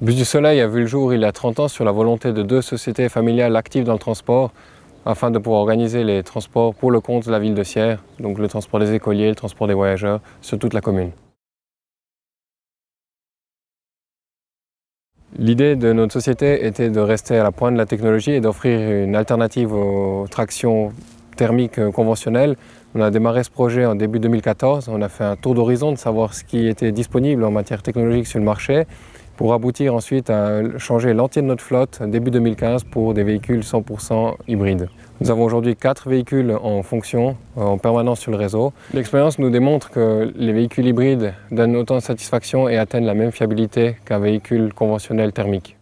Bus du Soleil a vu le jour il y a 30 ans sur la volonté de 2 sociétés familiales actives dans le transport afin de pouvoir organiser les transports pour le compte de la ville de Sierre, donc le transport des écoliers, le transport des voyageurs sur toute la commune. L'idée de notre société était de rester à la pointe de la technologie et d'offrir une alternative aux tractions thermiques conventionnelles. On a démarré ce projet en début 2014, on a fait un tour d'horizon de savoir ce qui était disponible en matière technologique sur le marché pour aboutir ensuite à changer l'entier de notre flotte début 2015 pour des véhicules 100% hybrides. Nous avons aujourd'hui 4 véhicules en fonction, en permanence sur le réseau. L'expérience nous démontre que les véhicules hybrides donnent autant de satisfaction et atteignent la même fiabilité qu'un véhicule conventionnel thermique.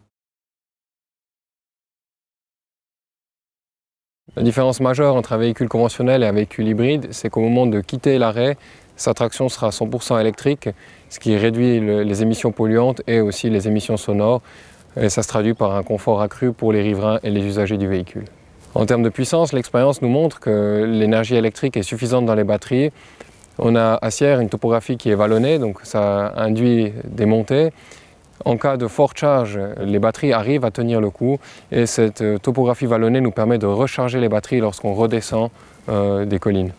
La différence majeure entre un véhicule conventionnel et un véhicule hybride, c'est qu'au moment de quitter l'arrêt, sa traction sera 100% électrique, ce qui réduit les émissions polluantes et aussi les émissions sonores. Et ça se traduit par un confort accru pour les riverains et les usagers du véhicule. En termes de puissance, l'expérience nous montre que l'énergie électrique est suffisante dans les batteries. On a à Sierre une topographie qui est vallonnée, donc ça induit des montées. En cas de forte charge, les batteries arrivent à tenir le coup et cette topographie vallonnée nous permet de recharger les batteries lorsqu'on redescend des collines.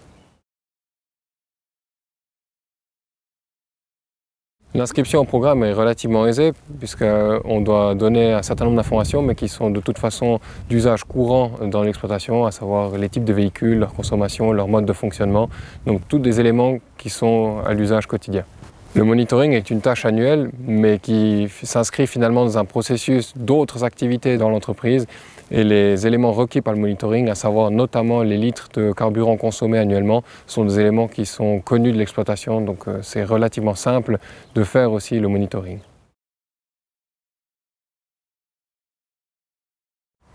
L'inscription au programme est relativement aisée puisqu'on doit donner un certain nombre d'informations mais qui sont de toute façon d'usage courant dans l'exploitation, à savoir les types de véhicules, leur consommation, leur mode de fonctionnement, donc tous des éléments qui sont à l'usage quotidien. Le monitoring est une tâche annuelle, mais qui s'inscrit finalement dans un processus d'autres activités dans l'entreprise. Et les éléments requis par le monitoring, à savoir notamment les litres de carburant consommés annuellement, sont des éléments qui sont connus de l'exploitation. Donc c'est relativement simple de faire aussi le monitoring.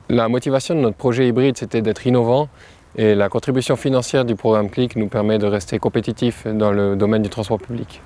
La motivation de notre projet hybride, c'était d'être innovant. Et la contribution financière du programme CLIC nous permet de rester compétitif dans le domaine du transport public.